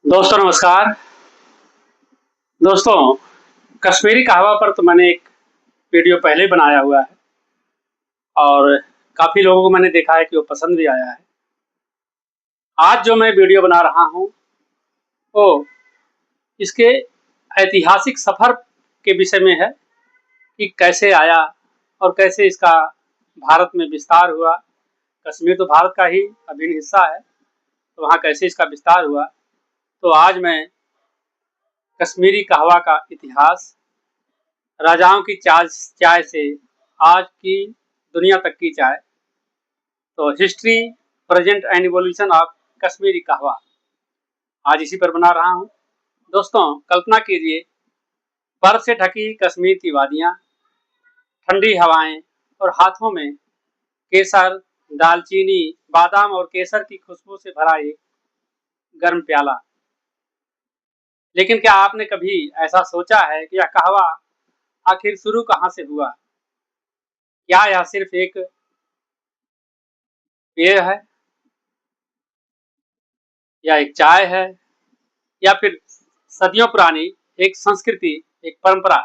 दोस्तों नमस्कार। दोस्तों, कश्मीरी कहवा पर तो मैंने एक वीडियो पहले ही बनाया हुआ है और काफ़ी लोगों को मैंने देखा है कि वो पसंद भी आया है। आज जो मैं वीडियो बना रहा हूँ, वो इसके ऐतिहासिक सफ़र के विषय में है कि कैसे आया और कैसे इसका भारत में विस्तार हुआ। कश्मीर तो भारत का ही अभिन्न हिस्सा है, तो वहाँ कैसे इसका विस्तार हुआ। तो आज मैं कश्मीरी कहवा का इतिहास, राजाओं की चाय चाय से आज की दुनिया तक की चाय, तो history, present and evolution of Kashmiri कहवा, आज इसी पर बना रहा हूँ। दोस्तों, कल्पना कीजिए, बर्फ से ढकी कश्मीर की वादियाँ, ठंडी हवाएं और हाथों में केसर, दालचीनी, बादाम और केसर की खुशबू से भरा एक गर्म प्याला। लेकिन क्या आपने कभी ऐसा सोचा है कि यह कहवा आखिर शुरू कहाँ से हुआ? क्या यह सिर्फ एक पेय है, या एक चाय है, या फिर सदियों पुरानी एक संस्कृति, एक परंपरा?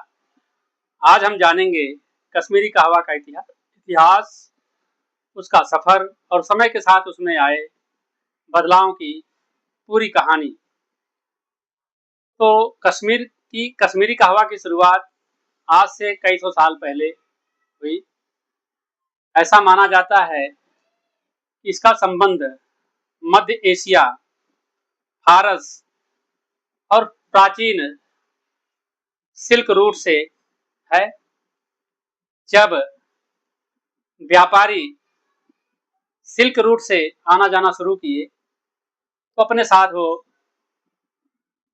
आज हम जानेंगे कश्मीरी कहवा का इतिहास, उसका सफर और समय के साथ उसमें आए बदलावों की पूरी कहानी। तो कश्मीरी कहवा की शुरुआत आज से कई सौ साल पहले हुई। ऐसा माना जाता है कि इसका संबंध मध्य एशिया, फारस और प्राचीन सिल्क रूट से है। जब व्यापारी सिल्क रूट से आना जाना शुरू किए, तो अपने साथ वो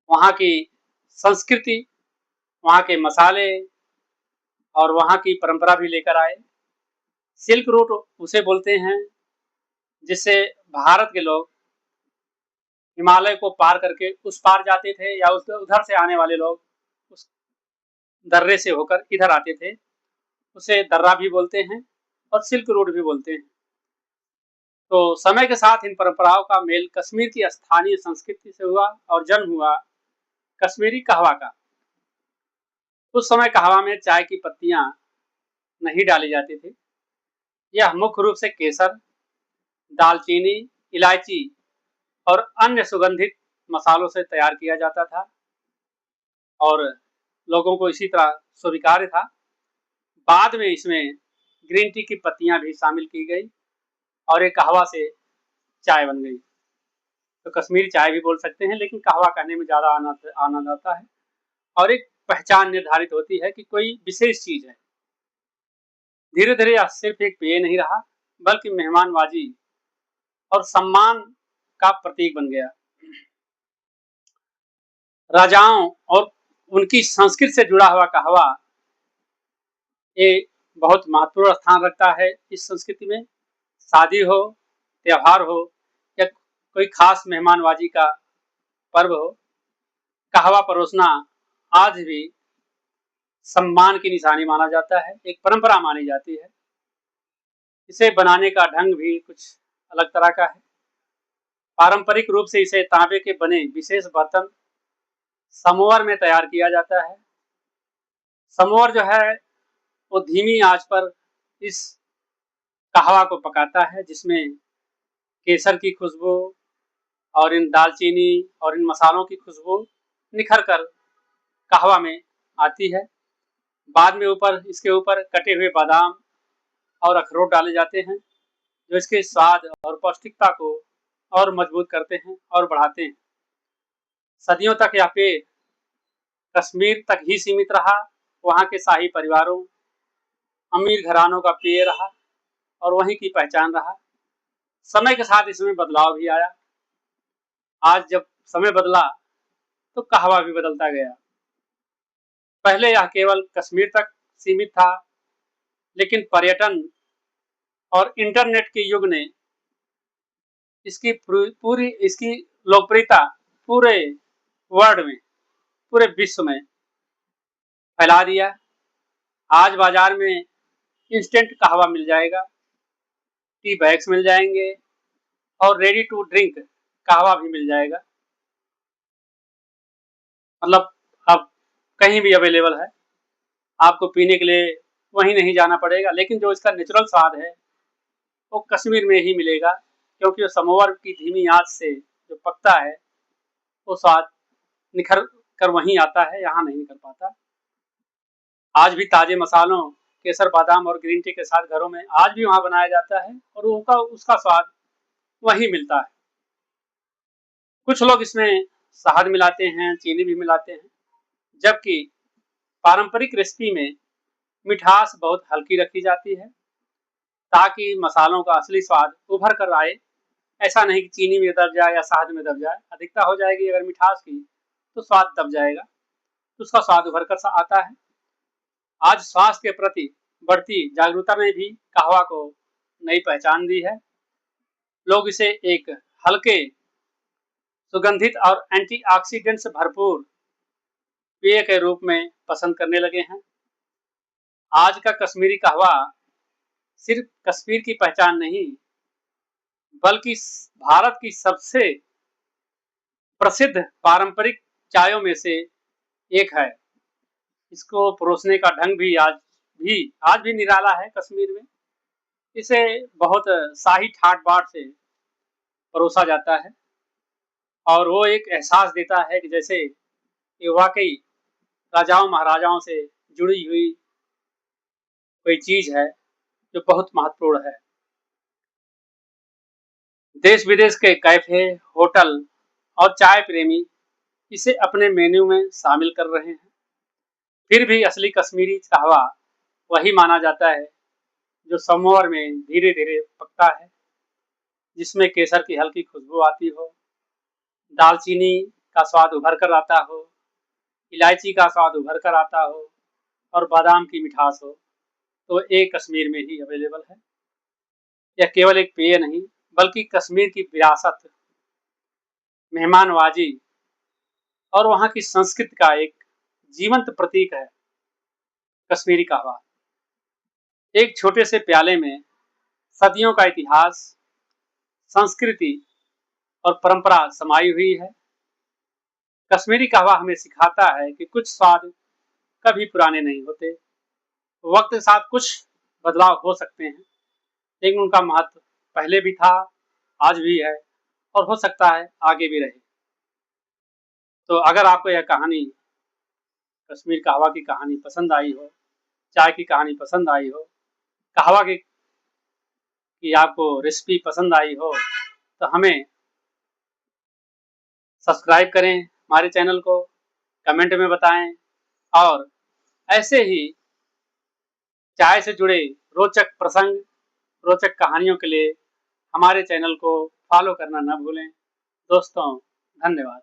वहाँ की संस्कृति, वहाँ के मसाले और वहाँ की परंपरा भी लेकर आए। सिल्क रूट उसे बोलते हैं जिससे भारत के लोग हिमालय को पार करके उस पार जाते थे, या उस उधर से आने वाले लोग उस दर्रे से होकर इधर आते थे। उसे दर्रा भी बोलते हैं और सिल्क रूट भी बोलते हैं। तो समय के साथ इन परंपराओं का मेल कश्मीर की स्थानीय संस्कृति से हुआ और जन्म हुआ कश्मीरी कहवा का। उस समय कहवा में चाय की पत्तियां नहीं डाली जाती थी। यह मुख्य रूप से केसर, दालचीनी, इलायची और अन्य सुगंधित मसालों से तैयार किया जाता था और लोगों को इसी तरह स्वीकार्य था। बाद में इसमें ग्रीन टी की पत्तियां भी शामिल की गई और एक कहवा से चाय बन गई। तो कश्मीरी चाय भी बोल सकते हैं, लेकिन कहवा कहने में ज़्यादा आनंद आता है और एक पहचान निर्धारित होती है कि कोई विशेष चीज़ है। धीरे धीरे यह सिर्फ एक पेय नहीं रहा, बल्कि मेहमानबाजी और सम्मान का प्रतीक बन गया। राजाओं और उनकी संस्कृति से जुड़ा हुआ कहवा ये बहुत महत्वपूर्ण स्थान रखता है इस संस्कृति में। शादी हो, त्योहार हो या कोई खास मेहमानबाजी का पर्व हो, कहवा परोसना आज भी सम्मान की निशानी माना जाता है, एक परंपरा मानी जाती है। इसे बनाने का ढंग भी कुछ अलग तरह का है। पारंपरिक रूप से इसे तांबे के बने विशेष बर्तन समोवर में तैयार किया जाता है। समोवर जो है वो धीमी आंच पर इस कहवा को पकाता है, जिसमें केसर की खुशबू और इन दालचीनी और इन मसालों की खुशबू निखर कर कहवा में आती है। बाद में इसके ऊपर कटे हुए बादाम और अखरोट डाले जाते हैं, जो इसके स्वाद और पौष्टिकता को और मजबूत करते हैं और बढ़ाते हैं। सदियों तक यह पेय कश्मीर तक ही सीमित रहा। वहाँ के शाही परिवारों, अमीर घरानों का पेय रहा और वहीं की पहचान रहा। समय के साथ इसमें बदलाव भी आया। आज जब समय बदला तो कहवा भी बदलता गया। पहले यह केवल कश्मीर तक सीमित था, लेकिन पर्यटन और इंटरनेट के युग ने इसकी लोकप्रियता पूरे वर्ल्ड में, पूरे विश्व में फैला दिया। आज बाजार में इंस्टेंट कहवा मिल जाएगा, टी बैग्स मिल जाएंगे और रेडी टू ड्रिंक कहवा भी मिल जाएगा। मतलब अब कहीं भी अवेलेबल है, आपको पीने के लिए वहीं नहीं जाना पड़ेगा। लेकिन जो इसका नेचुरल स्वाद है वो कश्मीर में ही मिलेगा, क्योंकि वो समोवर की धीमी आंच से जो पकता है वो स्वाद निखर कर वहीं आता है, यहाँ नहीं निकल पाता। आज भी ताजे मसालों, केसर, बादाम और ग्रीन टी के साथ घरों में आज भी वहाँ बनाया जाता है और उनका उसका स्वाद वहीं मिलता है। कुछ लोग इसमें शहद मिलाते हैं, चीनी भी मिलाते हैं, जबकि पारंपरिक रेसिपी में मिठास बहुत हल्की रखी जाती है ताकि मसालों का असली स्वाद उभर कर आए। ऐसा नहीं कि चीनी में दब जाए या शहद में दब जाए। अधिकता हो जाएगी अगर मिठास की तो स्वाद दब जाएगा, तो उसका स्वाद उभर कर आता है। आज स्वास्थ्य के प्रति बढ़ती जागरूकता में भी कहवा को नई पहचान दी है। लोग इसे एक हल्के, सुगंधित और एंटीऑक्सीडेंट से भरपूर पेय के रूप में पसंद करने लगे हैं। आज का कश्मीरी कहवा सिर्फ कश्मीर की पहचान नहीं, बल्कि भारत की सबसे प्रसिद्ध पारंपरिक चायों में से एक है। इसको परोसने का ढंग भी आज भी निराला है कश्मीर में। इसे बहुत शाही ठाट बाट से परोसा जाता है और वो एक एहसास देता है कि जैसे ये वाकई राजाओं महाराजाओं से जुड़ी हुई कोई चीज है जो बहुत महत्वपूर्ण है। देश विदेश के कैफे, होटल और चाय प्रेमी इसे अपने मेन्यू में शामिल कर रहे हैं। फिर भी असली कश्मीरी कहवा वही माना जाता है जो समोवर में धीरे धीरे पकता है, जिसमें केसर की हल्की खुशबू आती हो, दालचीनी का स्वाद उभर कर आता हो, इलायची का स्वाद उभर कर आता हो और बादाम की मिठास हो। तो एक कश्मीर में ही अवेलेबल है। यह केवल एक पेय नहीं, बल्कि कश्मीर की विरासत, मेहमानवाजी और वहाँ की संस्कृति का एक जीवंत प्रतीक है कश्मीरी कहवा। एक छोटे से प्याले में सदियों का इतिहास, संस्कृति और परंपरा समाई हुई है। कश्मीरी कहवा हमें सिखाता है कि कुछ स्वाद कभी पुराने नहीं होते। वक्त के साथ कुछ बदलाव हो सकते हैं, लेकिन उनका महत्व पहले भी था, आज भी है और हो सकता है आगे भी रहे। तो अगर आपको यह कहानी, कश्मीर कहवा की कहानी पसंद आई हो, चाय की कहानी पसंद आई हो, कहवा की आपको रेसिपी पसंद आई हो, तो हमें सब्सक्राइब करें हमारे चैनल को, कमेंट में बताएं और ऐसे ही चाय से जुड़े रोचक प्रसंग, रोचक कहानियों के लिए हमारे चैनल को फॉलो करना न भूलें। दोस्तों, धन्यवाद।